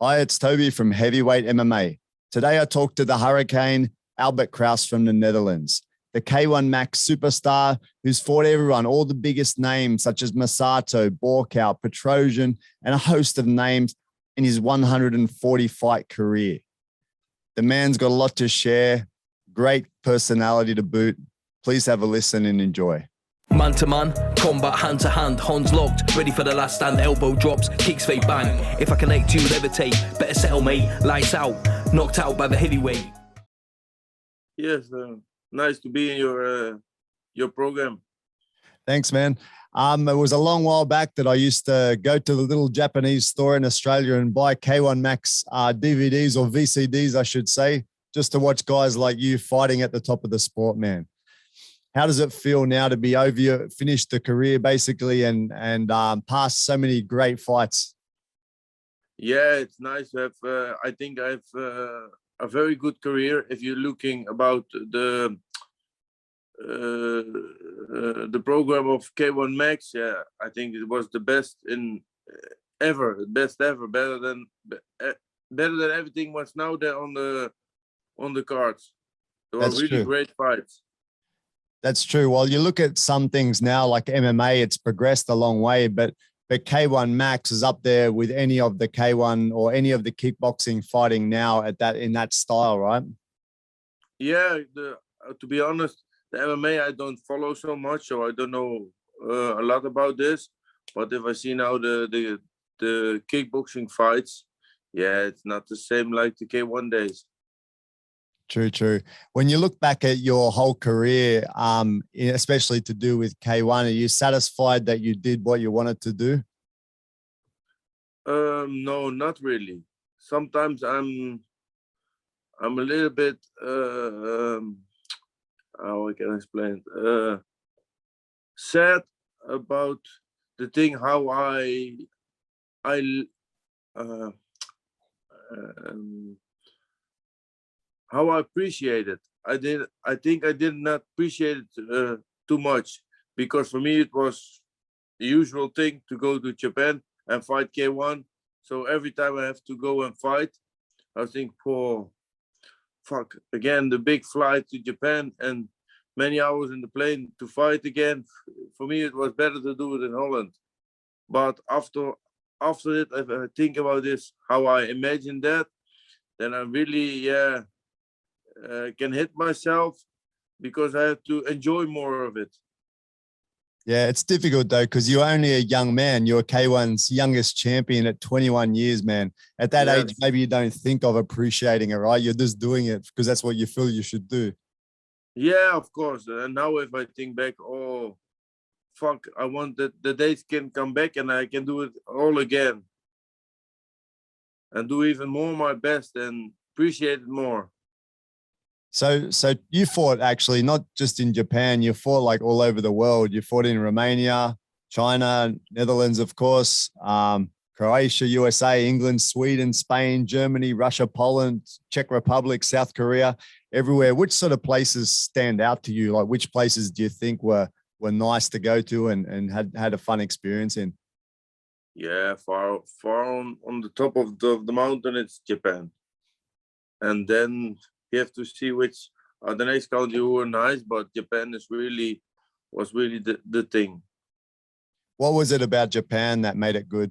Hi, it's Toby from Heavyweight MMA. Today I talked to the Hurricane, Albert Kraus from the Netherlands, the K1 Max superstar who's fought everyone, all the biggest names such as Masato, Borkow, Petrosian, and a host of names in his 140 fight career. The man's got a lot to share, great personality to boot. Please have a listen and enjoy. Man to man, combat hand to hand, horns locked, ready for the last stand, elbow drops, kicks fade bang. If I connect you, levitate, better settle mate, lights out, knocked out by the heavyweight. Yes, nice to be in your program. Thanks, man. It was a long while back that I used to go to the little Japanese store in Australia and buy K1 Max DVDs or VCDs, I should say, just to watch guys like you fighting at the top of the sport, man. How does it feel now to be over, finished the career basically, and passed so many great fights? Yeah, it's nice to have. I think I have a very good career. If you're looking about the program of K1 Max, yeah, I think it was the best in ever, best ever, better than everything what's now there on the cards. There were really great fights. That's true. Well, you look at some things now like MMA, it's progressed a long way, but K1 Max is up there with any of the K1 or any of the kickboxing fighting now in that style, right? Yeah, to be honest, the MMA I don't follow so much, so I don't know a lot about this. But if I see now the kickboxing fights, yeah, it's not the same like the K1 days. True. When you look back at your whole career, especially to do with K1, are you satisfied that you did what you wanted to do? No, not really. Sometimes I'm a little bit how I can explain it? Sad about the thing how how I appreciate it. I think I did not appreciate it too much, because for me it was the usual thing to go to Japan and fight K1. So every time I have to go and fight, I think, oh, fuck, again, the big flight to Japan and many hours in the plane to fight again. For me, it was better to do it in Holland. But after it, if I think about this, how I imagine that, then I really, can hit myself, because I have to enjoy more of it. Yeah, it's difficult though, because you're only a young man. You're K1's youngest champion at 21 years, man. At that age, maybe you don't think of appreciating it, right? You're just doing it because that's what you feel you should do. Yeah, of course. And now if I think back, oh, fuck, I want that the days can come back and I can do it all again. And do even more my best and appreciate it more. So you fought actually not just in Japan, you fought like all over the world. You fought in Romania, China, Netherlands, of course, Croatia, USA, England, Sweden, Spain, Germany, Russia, Poland, Czech Republic, South Korea, everywhere. Which sort of places stand out to you? Like which places do you think were nice to go to and had a fun experience in? Yeah, far on the top of the mountain, it's Japan. And then you have to see which the next country were nice, but Japan was really the thing. What was it about Japan that made it good?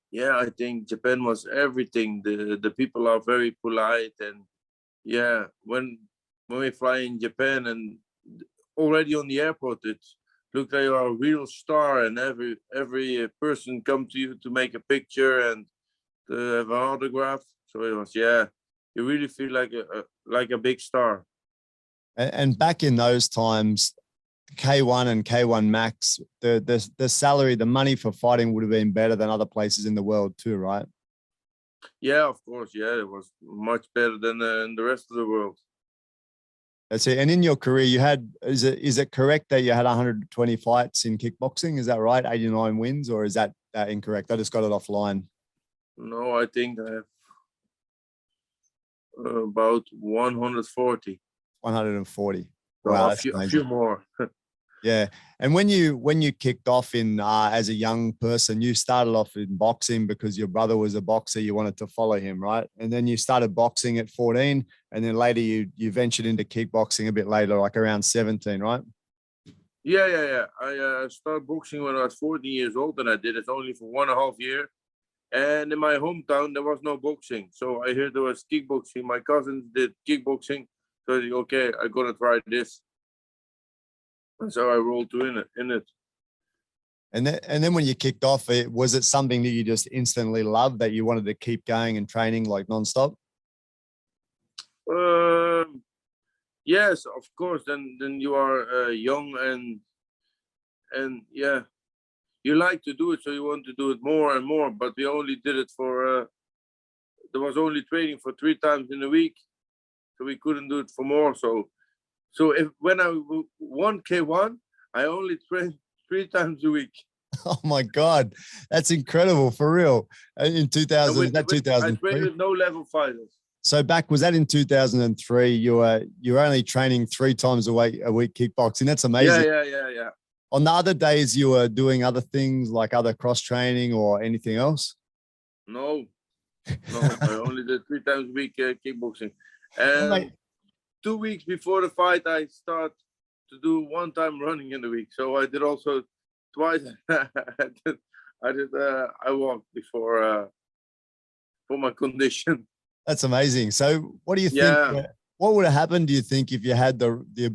Yeah, I think Japan was everything. The people are very polite, and yeah, when we fly in Japan and already on the airport, it looked like you're a real star, and every person come to you to make a picture and to have an autograph. So it was, yeah. You really feel like a big star. And back in those times, K1 and K1 Max, the salary, the money for fighting would have been better than other places in the world too, right? Yeah, of course. Yeah, it was much better than in the rest of the world. That's it. And in your career, you had, is it correct that you had 120 fights in kickboxing? Is that right? 89 wins, or is that incorrect? I just got it offline. No, I think I have about 140. 140. So wow, a few more. Yeah. And when you kicked off in as a young person, you started off in boxing because your brother was a boxer. You wanted to follow him, right? And then you started boxing at 14, and then later you ventured into kickboxing a bit later, like around 17, right? Yeah. I started boxing when I was 14 years old, and I did it only for 1.5 years. And in my hometown, there was no boxing. So I heard there was kickboxing. My cousins did kickboxing. So I said, okay, I'm going to try this. And so I rolled in it. And then when you kicked off, was it something that you just instantly loved, that you wanted to keep going and training like nonstop? Yes, of course. Then you are young and yeah, you like to do it, so you want to do it more and more. But we only did it for there was only training for 3 times in a week, so we couldn't do it for more. So if when I won K1, I only trained 3 times a week. Oh my God, that's incredible, for real. In 2000, is that 2003? I trained with no level fighters. So was that in 2003? You were only training 3 times a week kickboxing. That's amazing. Yeah. On the other days, you were doing other things like other cross training or anything else? No, I only did 3 times a week kickboxing. And 2 weeks before the fight, I start to do 1 time running in the week. So I did also twice. I walked before for my condition. That's amazing. So what do you think? Yeah. What would have happened, do you think, if you had the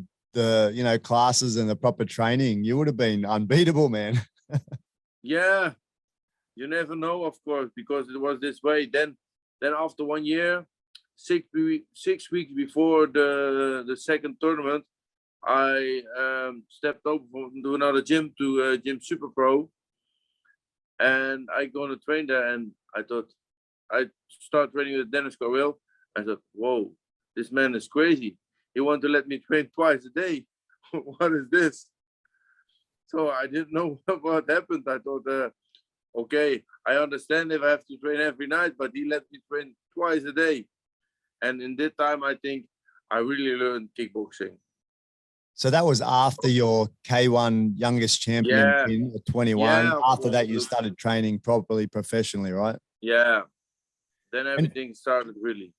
classes and the proper training? You would have been unbeatable, man. Yeah, you never know, of course, because it was this way. Then after 1 year, 6 weeks before the second tournament, I stepped over to another gym, to Gym Super Pro, and I gonna train there. And I thought, I started training with Dennis Corwell. I thought, whoa, this man is crazy. He wanted to let me train twice a day. What is this? So I didn't know what happened. I thought, okay, I understand if I have to train every night, but he let me train twice a day. And in that time, I think I really learned kickboxing. So that was after your K1 youngest champion win at 21. Yeah, after that, you started training properly, professionally, right? Yeah. Then everything started really.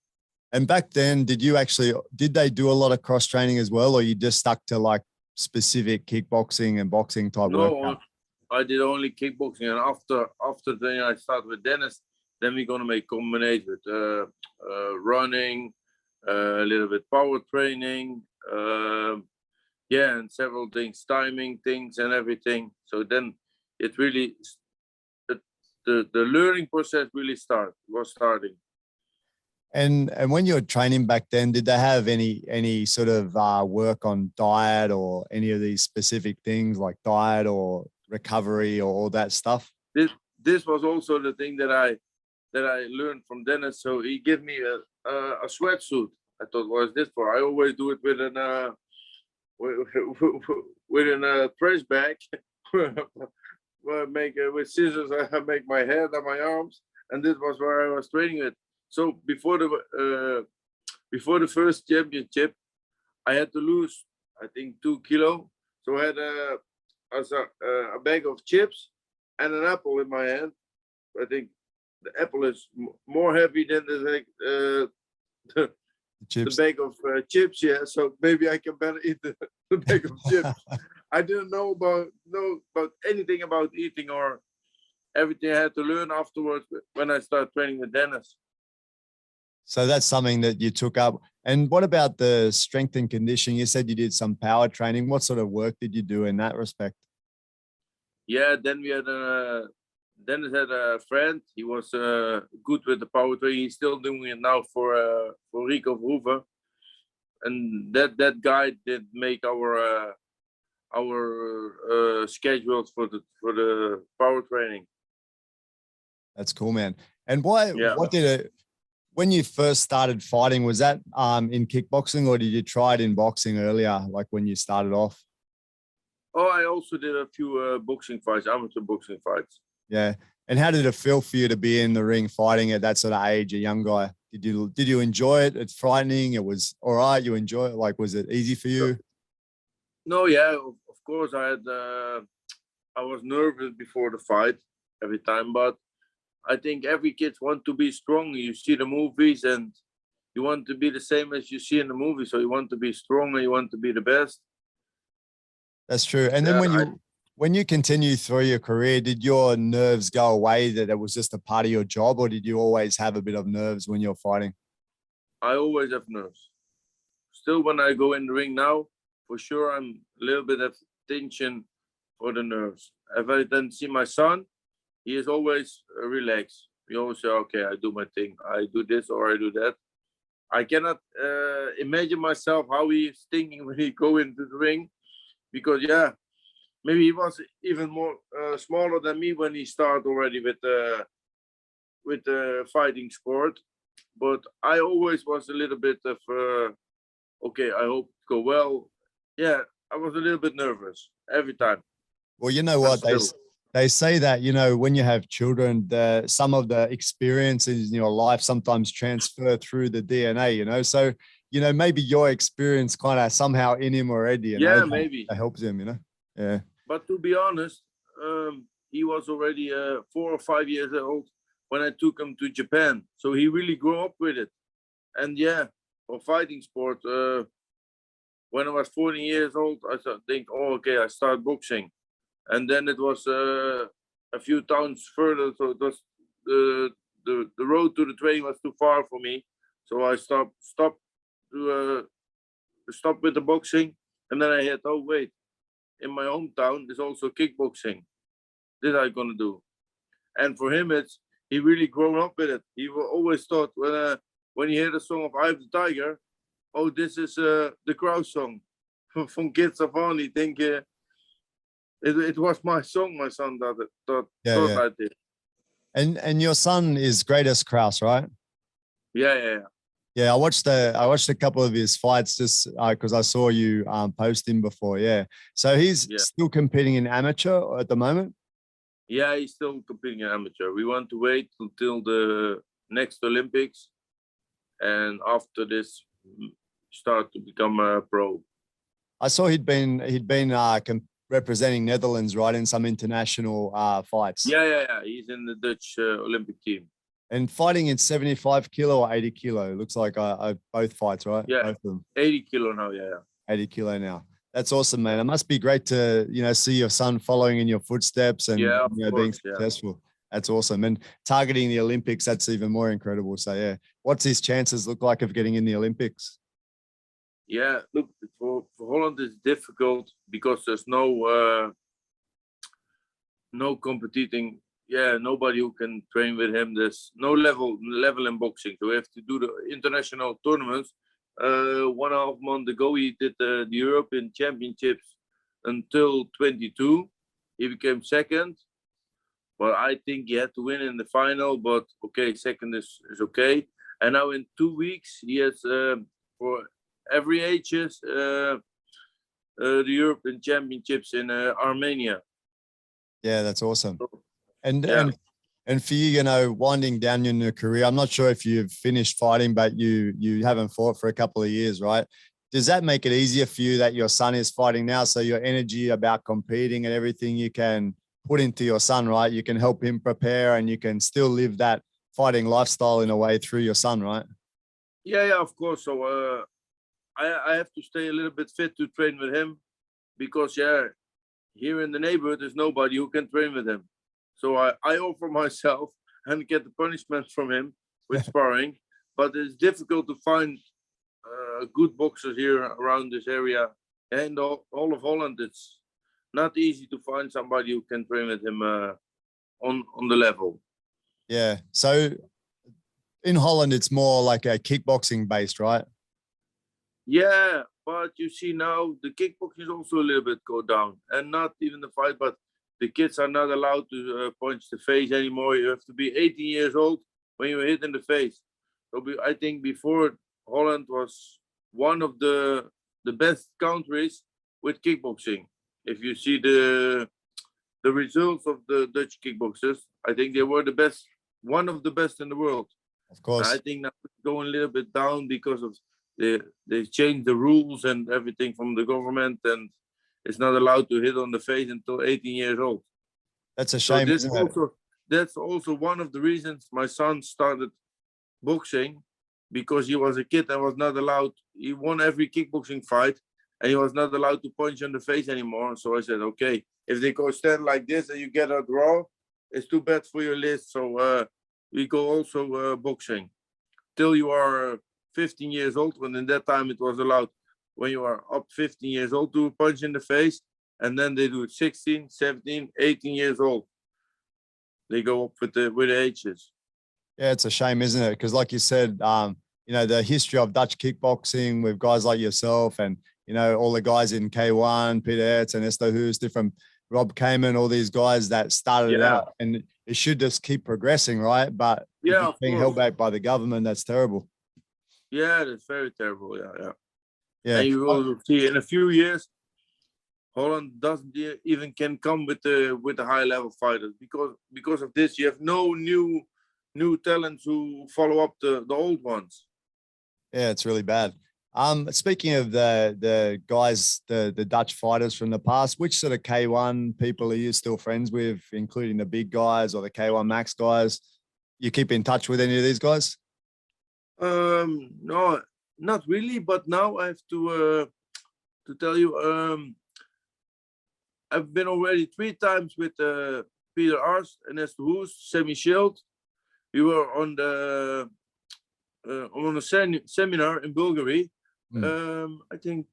And back then, did they do a lot of cross training as well, or you just stuck to like specific kickboxing and boxing type work? No, I did only kickboxing, and after then I started with Dennis. Then we're gonna make combination with running, a little bit power training, and several things, timing things and everything. So then it really the learning process really was starting. And when you were training back then, did they have any sort of work on diet or any of these specific things like diet or recovery or all that stuff? This was also the thing that I learned from Dennis. So he gave me a sweatsuit. I thought, what is this for? I always do it with a trash bag. With scissors, I make my head and my arms, and this was where I was training with. So before the first championship, I had to lose, I think, 2 kilos. So I had a bag of chips and an apple in my hand. I think the apple is more heavy than the bag of chips. Yeah, so maybe I can better eat the bag of chips. I didn't know about anything about eating or everything. I had to learn afterwards when I started training with Dennis. So that's something that you took up. And what about the strength and conditioning? You said you did some power training. What sort of work did you do in that respect? Yeah, then we had Dennis had a friend. He was good with the power training. He's still doing it now for Rico Verhoeven. And that guy did make our schedules for the power training. That's cool, man. And when you first started fighting, was that in kickboxing, or did you try it in boxing earlier, like when you started off? Oh, I also did a few boxing fights, amateur boxing fights. Yeah. And how did it feel for you to be in the ring fighting at that sort of age, a young guy? Did you enjoy it? It's frightening. It was all right. You enjoy it. Like, was it easy for you? No, yeah, of course, I was nervous before the fight every time, but I think every kid want to be strong. You see the movies and you want to be the same as you see in the movie. So you want to be strong and you want to be the best. That's true. And then when you continue through your career, did your nerves go away, that it was just a part of your job, or did you always have a bit of nerves when you're fighting? I always have nerves. Still, when I go in the ring now, for sure, I'm a little bit of tension for the nerves. If I then see my son, he is always relaxed. He always say, okay, I do my thing. I do this or I do that. I cannot imagine myself how he is thinking when he go into the ring, because yeah, maybe he was even more smaller than me when he started already with the fighting sport. But I always was a little bit of okay, I hope it go well. Yeah, I was a little bit nervous every time. Well, you know what? They say that, you know, when you have children, some of the experiences in your life sometimes transfer through the DNA, you know? So, you know, maybe your experience kind of somehow in him already, you know? Maybe. That helps him, you know? Yeah. But to be honest, he was already 4 or 5 years old when I took him to Japan. So he really grew up with it. And yeah, for fighting sport, when I was 14 years old, I think, oh, okay, I start boxing. And then it was a few towns further, so it was the road to the training was too far for me. So I stopped with the boxing, and then I had, oh wait, in my hometown there's also kickboxing. This I'm gonna do. And for him, he really grown up with it. He always thought when he heard the song of "I Have the Tiger," oh, this is the Kraus song from Kids of On. He think. It was my song. My son thought I did. And your son is great as Kraus, right? Yeah. Yeah, I watched a couple of his fights just because I saw you post him before. Yeah, so he's still competing in amateur at the moment. Yeah, he's still competing in amateur. We want to wait until the next Olympics, and after this, start to become a pro. I saw he'd been representing Netherlands, right, in some international fights. Yeah. He's in the Dutch Olympic team. And fighting in 75 kilo or 80 kilo, looks like both fights, right? Yeah, both of them. 80 kilo now, yeah. 80 kilo now. That's awesome, man. It must be great to, you know, see your son following in your footsteps and being successful. That's awesome. And targeting the Olympics, that's even more incredible. So yeah, what's his chances look like of getting in the Olympics? Yeah, look, for Holland it's difficult because there's no competing. Yeah, nobody who can train with him. There's no level in boxing. So we have to do the international tournaments. 1.5 months ago, he did the European Championships until 22. He became second. But I think he had to win in the final. But okay, second is okay. And now in 2 weeks, he has for every ages the European Championships in Armenia. Yeah, that's awesome. And for you, you know, winding down in your career, I'm not sure if you've finished fighting, but you haven't fought for a couple of years, right? Does that make it easier for you that your son is fighting now? So your energy about competing and everything you can put into your son, right? You can help him prepare and you can still live that fighting lifestyle in a way through your son, right? Yeah, of course. So I have to stay a little bit fit to train with him because, here in the neighborhood, there's nobody who can train with him. So I offer myself and get the punishment from him with sparring. But it's difficult to find good boxers here around this area. And all of Holland, it's not easy to find somebody who can train with him on the level. Yeah. So in Holland, it's more like a kickboxing based, right? Yeah, but you see now the kickboxing is also a little bit go down. And not even the fight, but the kids are not allowed to punch the face anymore. You have to be 18 years old when you're hit in the face. So I think before, Holland was one of the best countries with kickboxing. If you see the results of the Dutch kickboxers, I think they were the best, one of the best in the world. Of course. I think now it's going a little bit down because of they changed the rules and everything from the government, and is not allowed to hit on the face until 18 years old. That's a shame, So isn't it? that's also one of the reasons my son started boxing, because he was a kid and was not allowed. He won every kickboxing fight and he was not allowed to punch on the face anymore. So I said, okay, if they go stand like this and you get a draw, it's too bad for your list. So we go also boxing till you are 15 years old. When in that time it was allowed when you are up 15 years old to punch in the face. And then they do it 16, 17, 18 years old. They go up with the ages. Yeah, it's a shame, isn't it? Because like you said, the history of Dutch kickboxing with guys like yourself and, all the guys in K1, Peter Hertz and Esto Hoos, different Rob Kamen, all these guys that started out, and it should just keep progressing, right? But yeah, being held back by the government, that's terrible. Yeah, that's very terrible. Yeah. Yeah. And you will see in a few years, Holland doesn't even can come with the high level fighters because of this. You have no new talents who follow up the old ones. Yeah, it's really bad. Speaking of the guys, the Dutch fighters from the past, which sort of K1 people are you still friends with, including the big guys or the K1 Max guys? You keep in touch with any of these guys? No, not really. But now I have to tell you, I've been already 3 times with Peter Arst and Esther Hoes, Sammy Shield. We were on a seminar in Bulgaria. I think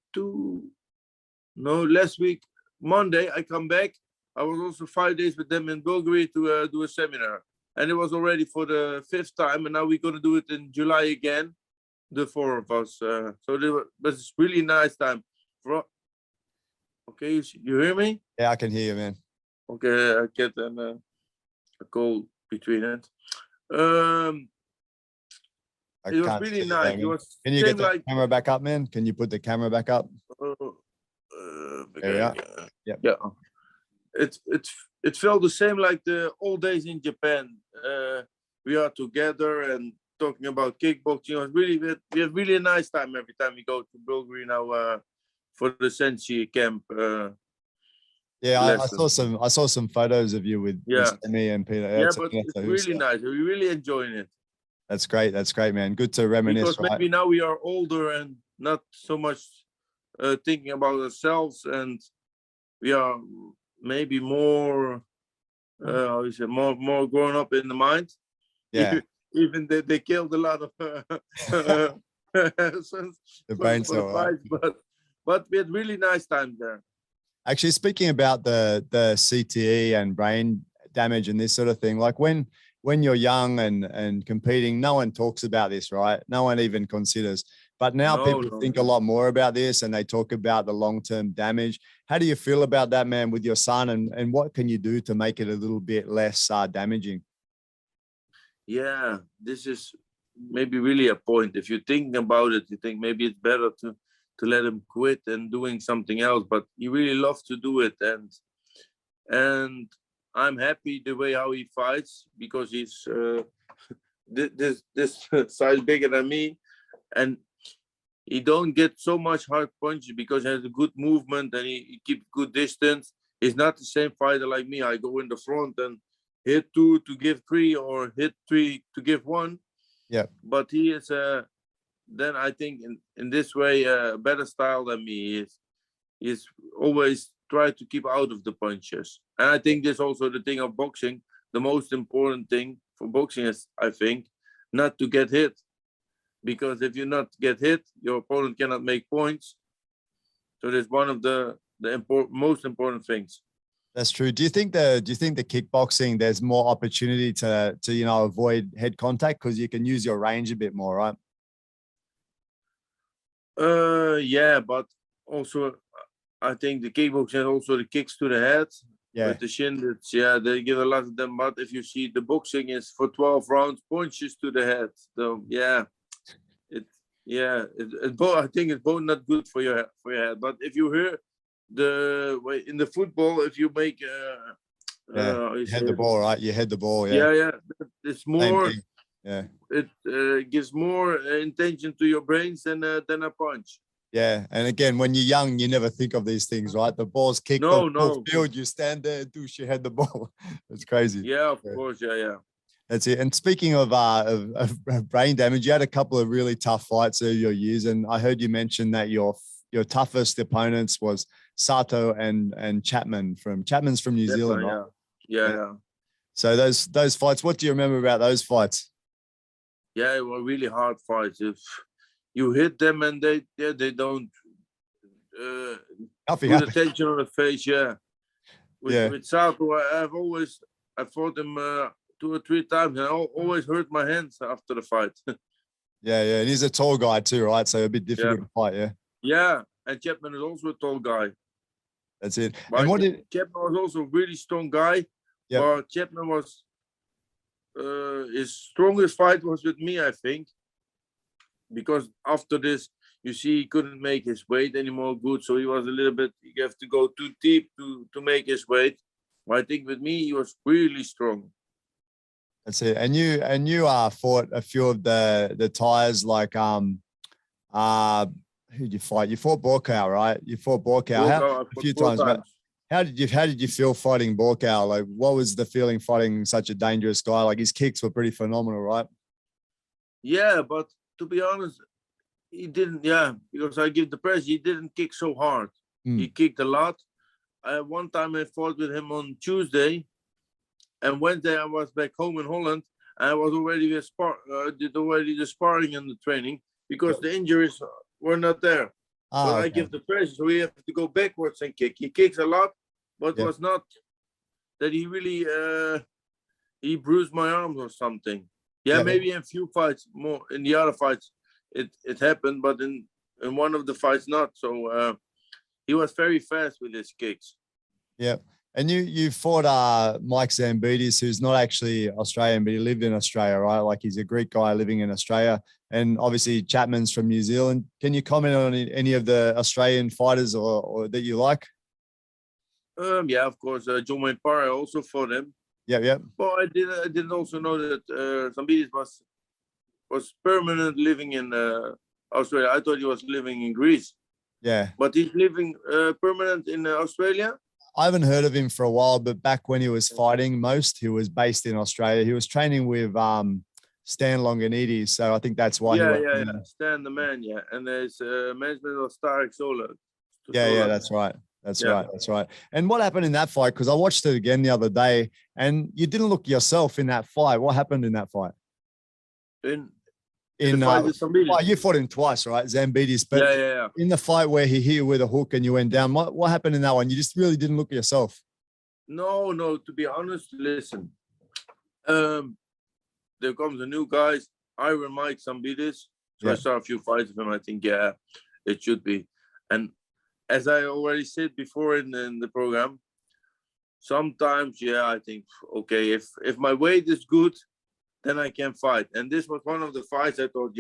last week, Monday, I come back. I was also 5 days with them in Bulgaria to do a seminar. And it was already for the 5th time. And now we're going to do it in July again, the 4 of us. But it's really nice time. Okay, you hear me? Yeah, I can hear you, man. Okay, I get a call between it. It was really nice. Can you get the camera back up, man? Can you put the camera back up? There we are. Yeah. It felt the same like the old days in Japan. We are together and talking about kickboxing. We have really a nice time every time we go to Bulgaria now for the Senshi camp. I saw some photos of you with me and Peter. Yeah, but it's really nice. We're really enjoying it. That's great. That's great, man. Good to reminisce. Because maybe now we are older and not so much thinking about ourselves, and we are maybe more, more grown up in the mind. Yeah. Even they killed a lot of the brain cell, but we had really nice time there. Actually, speaking about the CTE and brain damage and this sort of thing, like when you're young and competing, no one talks about this, right? No one even considers. But now people think a lot more about this and they talk about the long-term damage. How do you feel about that, man, with your son, and what can you do to make it a little bit less damaging? Yeah, this is maybe really a point. If you think about it, you think maybe it's better to let him quit and doing something else, but he really loves to do it. And I'm happy the way how he fights, because he's this size bigger than me, and he don't get so much hard punches because he has a good movement and he keeps good distance. He's not the same fighter like me. I go in the front and hit 2 to give 3 or hit 3 to give 1. Yeah. But he is then I think in this way a better style than me. He's always try to keep out of the punches. And I think this also the thing of boxing. The most important thing for boxing is, I think, not to get hit. Because if you not get hit, your opponent cannot make points. So that's one of the most important things. That's true. Do you think the kickboxing, there's more opportunity to avoid head contact because you can use your range a bit more, right? Yeah, but also I think the kickboxing also the kicks to the head. Yeah. With the shin, they give a lot of them. But if you see the boxing is for 12 rounds, punches to the head. So I think it's both not good for your head. But if you hear in the football, if you make you head the ball, right? You head the ball, yeah. It's more. Yeah. It gives more intention to your brains than a punch. Yeah. And again, when you're young, you never think of these things, right? The ball's kicked No, on the full no. field, you stand there, douche your head the ball. It's crazy. Yeah, of course. Yeah, yeah. That's it. And speaking of brain damage, you had a couple of really tough fights over your years, and I heard you mention that your toughest opponents was Sato and Chapman's from New Zealand, right? Yeah, yeah. So those fights, what do you remember about those fights? Yeah, it were really hard fights. If you hit them and they don't put attention on the face, yeah. With Sato, I fought him 2 or 3 times, and I always hurt my hands after the fight. Yeah, and he's a tall guy too, right? So a bit difficult to fight, yeah. Yeah, and Chapman is also a tall guy. That's it. But and Chapman was also a really strong guy. Yep. But Chapman was his strongest fight was with me, I think, because after this, you see, he couldn't make his weight anymore good, so he was a little bit. You have to go too deep to make his weight. But I think with me, he was really strong. That's it. And you fought a few of the tires, like who'd you fight? You fought Borkow, right? You fought Borkow a few times. How did you feel fighting Borkow? Like, what was the feeling fighting such a dangerous guy? Like, his kicks were pretty phenomenal, right? Yeah, but to be honest, he didn't. Yeah, because I give the press, he didn't kick so hard. He kicked a lot. One time I fought with him on Tuesday, and Wednesday I was back home in Holland. And I was already did already the sparring and the training because the injuries were not there. But I give the pressure, so we have to go backwards and kick. He kicks a lot, but it was not that he really he bruised my arms or something. Yeah, maybe in a few fights more. In the other fights, it happened, but in one of the fights not. So he was very fast with his kicks. Yeah. And you fought Mike Zambides, who's not actually Australian, but he lived in Australia, right? Like, he's a Greek guy living in Australia. And obviously Chapman's from New Zealand. Can you comment on any of the Australian fighters or that you like? Yeah, of course. John Wayne Parr, I also fought him. Yeah. Well, I didn't also know that Zambides was permanent living in Australia. I thought he was living in Greece. Yeah. But he's living permanent in Australia? I haven't heard of him for a while, but back when he was fighting most, he was based in Australia. He was training with Stan Longinides, so I think that's why. Yeah. Stan the man, yeah, and his management was Tarek Sola. Yeah, that's right. That's right. And what happened in that fight? Because I watched it again the other day, and you didn't look yourself in that fight. What happened in that fight? You fought him twice, right? Zambides. But yeah. In the fight where he hit you with a hook and you went down, what happened in that one? You just really didn't look at yourself. No. To be honest, listen. There comes a new guy, Iron Mike Zambides. So I saw a few fights of him. I think, yeah, it should be. And as I already said before in the program, sometimes, I think, okay, if my weight is good, then I can fight. And this was one of the fights I thought,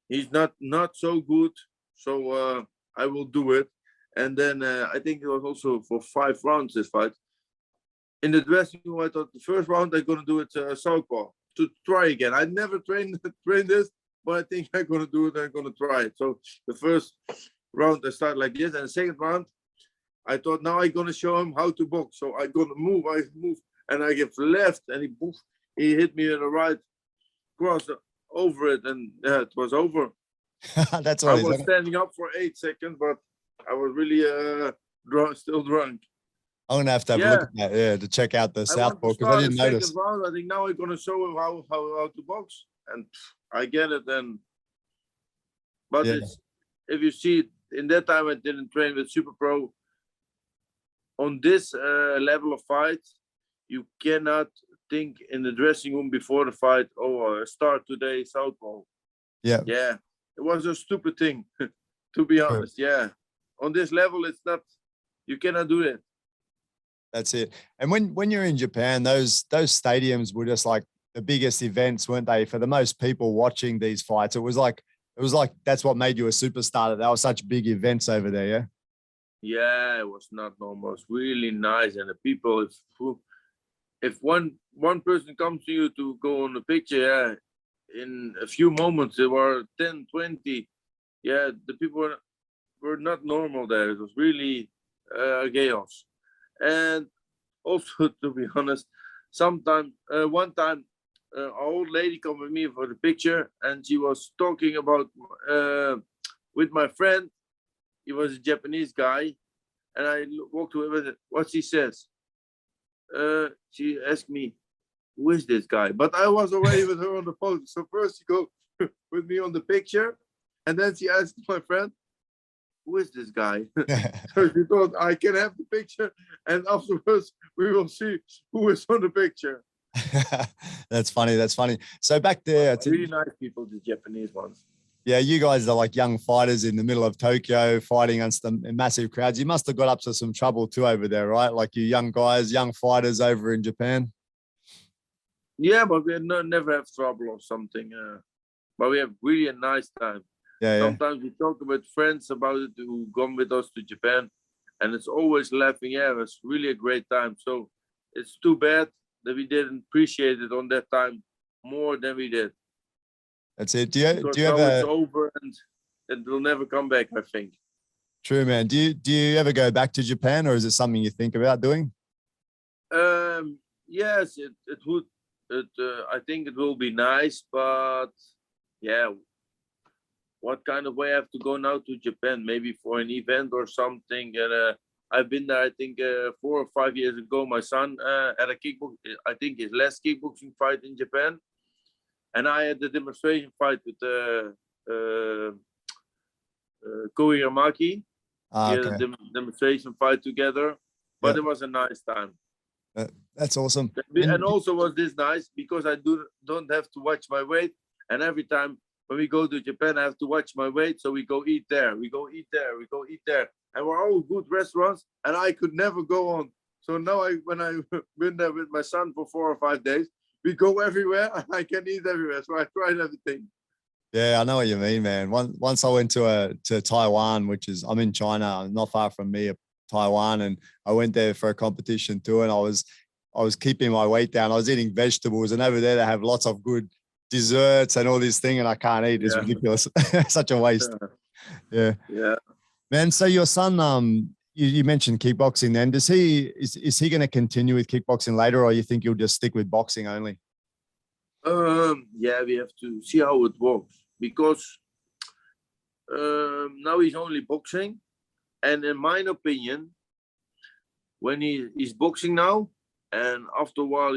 he's not so good, so I will do it. And then I think it was also for 5 rounds, this fight. In the dressing room, I thought the first round I'm going to do it southpaw to try again. I never trained this, but I think I'm going to do it. I'm going to try it. So the first round I start like this, and the second round I thought, now I'm going to show him how to box. So I'm going to move. I move, and I give left, and he hit me with a right cross over it, and it was over. That's I was standing up for 8 seconds, but I was really still drunk. I'm gonna have to have a look at that, to check out the southpaw, because I didn't notice. Round, I think now I'm gonna show him how to box, and I get it. Then, but if you see, in that time I didn't train with Super Pro. On this level of fight, you cannot think in the dressing room before the fight, start today southpaw. Yeah, it was a stupid thing, to be honest. Yeah, on this level, it's not. You cannot do it. That's it. And when you're in Japan, those stadiums were just like the biggest events, weren't they? For the most people watching these fights, it was like that's what made you a superstar. That were such big events over there. Yeah. Yeah, it was not normal. It was really nice, and the people. If one person comes to you to go on a picture, in a few moments there were 10, 20 yeah, the people were not normal there. It was really chaos. And also, to be honest, sometimes one time an old lady come with me for the picture, and she was talking about with my friend. He was a Japanese guy, and I walked away with it. What she says, she asked me, "Who is this guy?" But I was already with her on the phone. So first she go with me on the picture, and then she asked my friend, "Who is this guy?" So she thought I can have the picture, and afterwards we will see who is on the picture. That's funny. That's funny. So back there, Really nice people, the Japanese ones. yeah, you guys are like young fighters in the middle of Tokyo fighting against the massive crowds. You must have got up to some trouble too over there, right? Like you young guys, young fighters over in Japan. Yeah, but we never have trouble or something. But we have really a nice time. Yeah, yeah. Sometimes we talk with friends about it who come with us to Japan, and it's always laughing. Yeah, it's really a great time. So it's too bad that we didn't appreciate it on that time more than we did. That's it. Do you now ever? It's over and it will never come back, I think. True, man. Do you ever go back to Japan, or is it something you think about doing? Yes, it would. I think it will be nice, but yeah, what kind of way I have to go now to Japan? Maybe for an event or something. And I've been there, I think, 4 or 5 years ago. My son had a I think his last kickboxing fight in Japan. And I had the demonstration fight with Koiramaki. We had a demonstration fight together, but it was a nice time. That's awesome. And also was this nice because I don't have to watch my weight. And every time when we go to Japan, I have to watch my weight. So we go eat there, we go eat there, we go eat there. And we're all good restaurants, and I could never go on. So now when I've been there with my son for 4 or 5 days, we go everywhere and I can eat everywhere. So I tried everything. Yeah, I know what you mean, man. Once I went to Taiwan, which is, I'm in China, not far from me, Taiwan, and I went there for a competition too. And I was keeping my weight down. I was eating vegetables, and over there they have lots of good desserts and all this thing, and I can't eat. It's ridiculous. Such a waste. Yeah. Yeah. Man, so your son, you mentioned kickboxing then. Is he going to continue with kickboxing later, or you think you'll just stick with boxing only? Yeah, we have to see how it works, because now he's only boxing. And in my opinion, when he's boxing now, and after a while,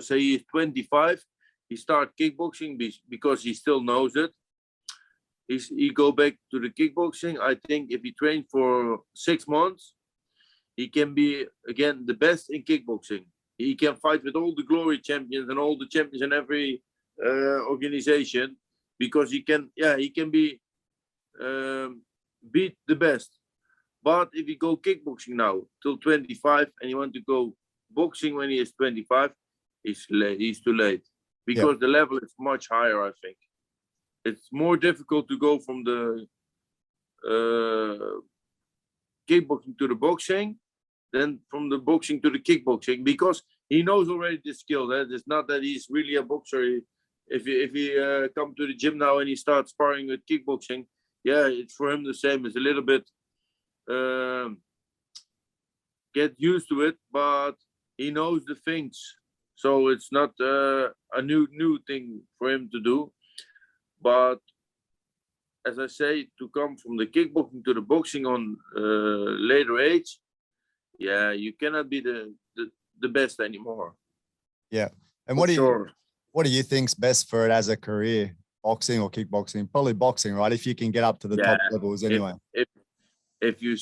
say he's 25, he start kickboxing because he still knows it. He go back to the kickboxing. I think if he trains for 6 months, he can be again the best in kickboxing. He can fight with all the glory champions and all the champions in every organization, because he can be beat the best. But if you go kickboxing now till 25 and you want to go boxing when he is 25, he's too late, because the level is much higher. I think it's more difficult to go from the kickboxing to the boxing than from the boxing to the kickboxing, because he knows already the skill. It's not that he's really a boxer. If he come to the gym now and he starts sparring with kickboxing, it's for him the same. It's a little bit get used to it, but he knows the things, so it's not a new thing for him to do. But as I say, to come from the kickboxing to the boxing on later age, you cannot be the best anymore. Yeah. And what do you think's best for it as a career, boxing or kickboxing? Probably boxing, right? If you can get up to the top levels anyway. If you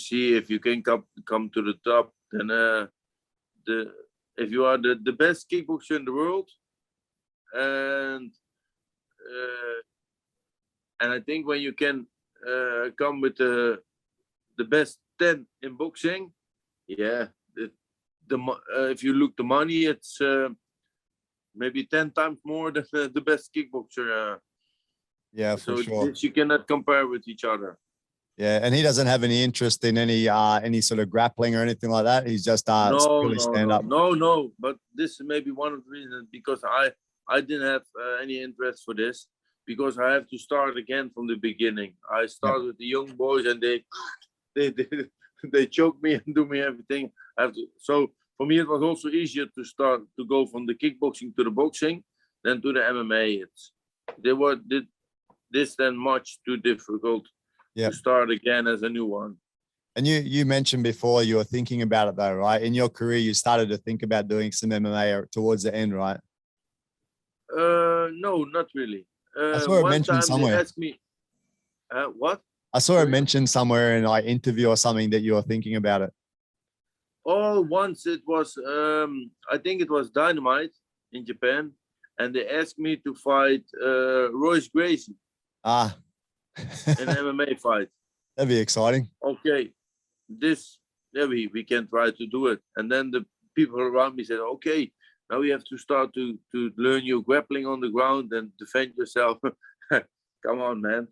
can come to the top, then if you are the best kickboxer in the world, and I think when you can come with the best 10 in boxing, if you look the money, it's maybe 10 times more than the best kickboxer. For sure. You cannot compare with each other. Yeah, and he doesn't have any interest in any sort of grappling or anything like that. He's just stand up. No. But this is maybe one of the reasons, because I didn't have any interest for this, because I have to start again from the beginning. I start with the young boys, and they choke me and do me everything. I have to. So for me, it was also easier to go from the kickboxing to the boxing than to the MMA. This then much too difficult to start again as a new one. And you mentioned before you were thinking about it though, right? In your career, you started to think about doing some MMA towards the end, right? No, not really. I saw it One mentioned time somewhere. they asked me, what? I saw it mentioned somewhere in an interview or something that you were thinking about it. Oh, once it was, I think it was Dynamite in Japan, and they asked me to fight Royce Gracie Ah, in an MMA fight. that'd be exciting. Okay, we can try to do it. And then the people around me said, okay, now we have to start to learn your grappling on the ground and defend yourself. Come on, man.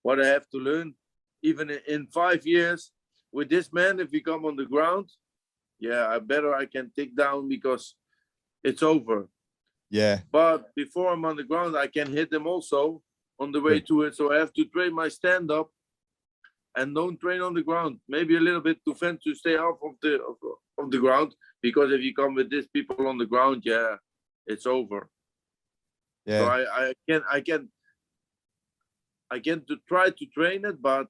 What I have to learn, even in 5 years, with this man, if we come on the ground, I can take down because it's over. Yeah. But before I'm on the ground, I can hit them also on the way to it. So I have to train my stand-up and don't train on the ground. Maybe a little bit to stay off of the ground, because if you come with these people on the ground, it's over. Yeah. So I can try to train it, but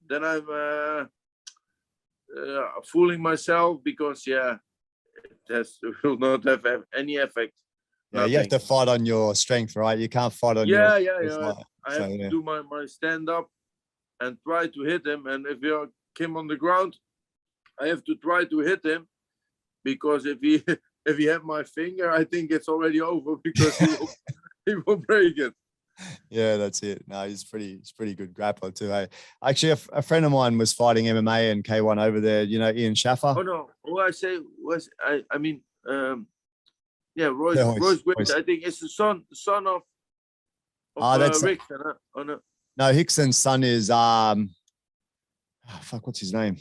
then I'm fooling myself because it will not have any effect. Yeah, Nothing. you have to fight on your strength, right? You can't fight on I have to do my stand up and try to hit him. And if you him on the ground, I have to try to hit him, because if he had my finger, I think it's already over, because he will break it. Yeah, that's it. No, he's pretty good grappler too. Hey, actually, a friend of mine was fighting MMA and K1 over there. You know, Ian Shaffer. Oh no, I mean, Royce Gracie. I think it's the son of Rickson. Oh no. No, Hickson's son is what's his name?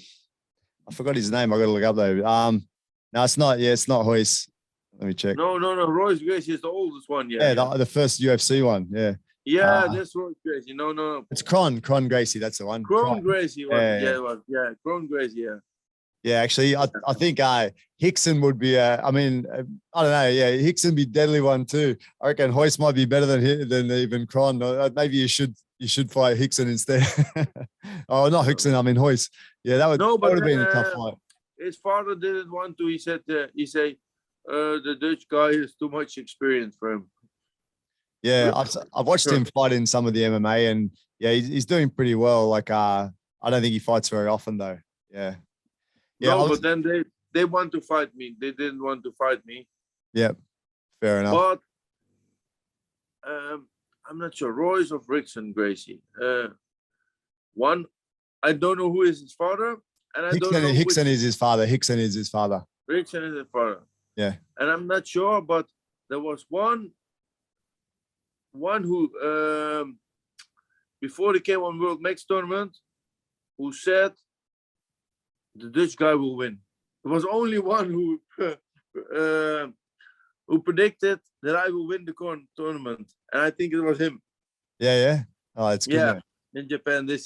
I forgot his name. I got to look up though. No, it's not. Yeah, it's not Hoyce. Let me check. No. Royce Gracie is the oldest one. The first UFC one. Yeah. That's Royce Gracie. No. It's Kron Gracie. That's the one. Kron Gracie. Kron Gracie. Yeah. Yeah, actually, I think Hickson would be. I don't know. Yeah, Hickson be deadly one too. I reckon Hoyce might be better than even Kron. Maybe you should fight Hickson instead. Oh, not Hickson. I mean Hoyce. Yeah, that would have been a tough fight. His father didn't want to. He said the Dutch guy has too much experience for him. Yeah, I've watched him fight in some of the MMA, and he's doing pretty well. Like I don't think he fights very often though. Yeah. No, but then they want to fight me. They didn't want to fight me. Yep, fair enough. But I'm not sure. Royce of Rickson Gracie. One, I don't know who is his father, and I don't know Hickson is his father. Hickson is his father. Rickson is his father. Yeah. And I'm not sure, but there was one who before the K1 World Max tournament who said the Dutch guy will win. There was only one who predicted that I will win the tournament, and I think it was him. Yeah. Oh, it's good. Yeah, in Japan, they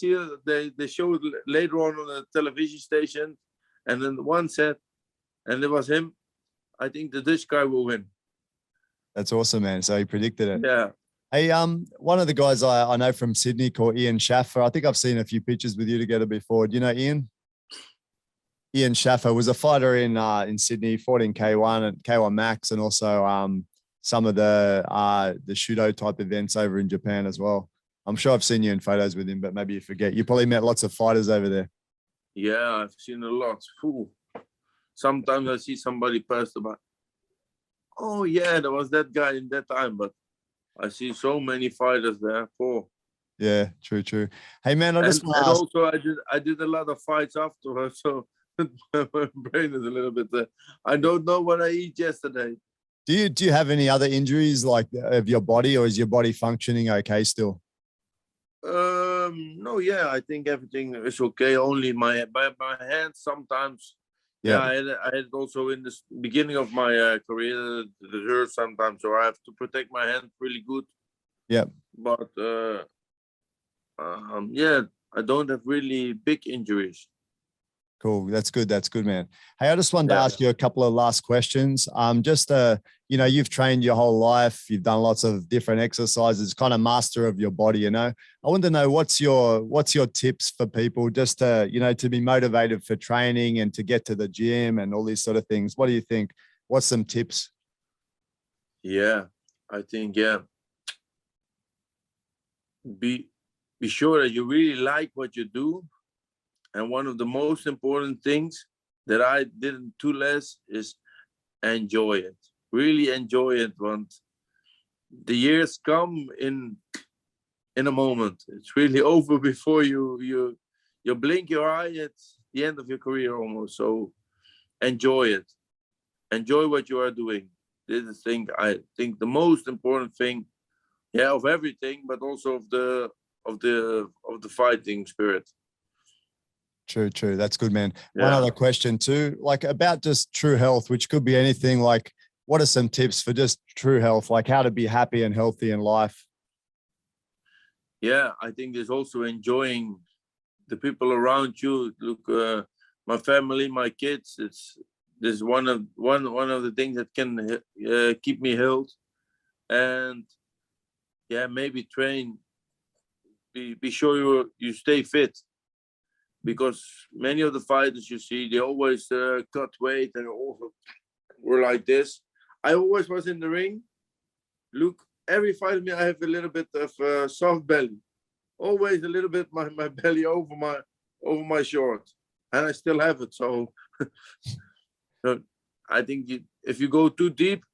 showed later on the television station, and then one said, and it was him. I think the Dutch guy will win. That's awesome, man. So he predicted it. Yeah. Hey, one of the guys I know from Sydney called Ian Shaffer. I think I've seen a few pictures with you together before. Do you know Ian? Ian Shaffer was a fighter in Sydney, fought in K1 and K1 Max, and also some of the Shudo type events over in Japan as well. I'm sure I've seen you in photos with him, but maybe you forget. You probably met lots of fighters over there. Yeah, I've seen a lot. Ooh. Sometimes I see somebody post about, oh yeah, there was that guy in that time, but I see so many fighters there. Yeah, true. Hey man, also I did a lot of fights afterwards, so my brain is a little bit I don't know what I eat yesterday. Do you have any other injuries like of your body, or is your body functioning okay still? No, I think everything is okay. Only my hands sometimes. Yeah, I had also in the beginning of my career, it hurts sometimes, so I have to protect my hand really good. Yeah. but yeah, I don't have really big injuries. Cool. That's good. That's good, man. Hey, I just wanted to Yeah. ask you a couple of last questions. You've trained your whole life. You've done lots of different exercises, kind of master of your body, you know. I want to know what's your tips for people just to, to be motivated for training and to get to the gym and all these sort of things. What do you think? What's some tips? Yeah, I think, yeah. Be sure that you really like what you do. And one of the most important things that I didn't do less is enjoy it. Really enjoy it. Want the years come in a moment. It's really over before you blink your eye. It's the end of your career almost. So enjoy it. Enjoy what you are doing. This is the thing. I think the most important thing, yeah, of everything, but also of the fighting spirit. True. That's good, man. Yeah. One other question too, like about just true health, which could be anything. Like, what are some tips for just true health, like how to be happy and healthy in life? Yeah, I think there's also enjoying the people around you. Look, my family, my kids. This is one of the things that can keep me healthy. And yeah, maybe train. Be sure you stay fit. Because many of the fighters you see, they always cut weight and also were like this. I always was in the ring. Look, every fight me, I have a little bit of soft belly. Always a little bit my belly over my shorts, and I still have it. So, so I think if you go too deep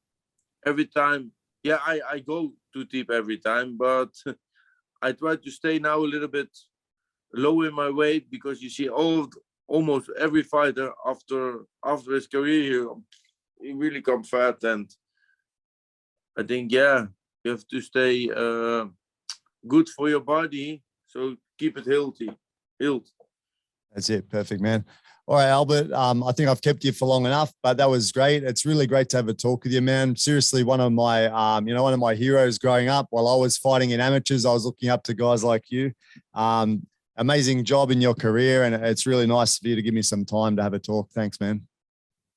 every time, yeah, I go too deep every time, but I try to stay now a little bit low in my weight, because you see almost every fighter after his career, he really come fat. And I think, yeah, you have to stay good for your body, so keep it healthy. That's it. Perfect, man. All right, Albert. I think I've kept you for long enough, but that was great. It's really great to have a talk with you, man. Seriously, one of my heroes growing up. While I was fighting in amateurs, I was looking up to guys like you. Amazing job in your career, and it's really nice for you to give me some time to have a talk. Thanks, man.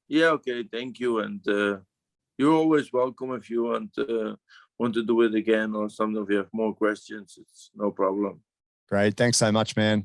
Yeah, okay, thank you. And you're always welcome if you want to do it again, or something. If you have more questions, it's no problem. Great. Thanks so much, man.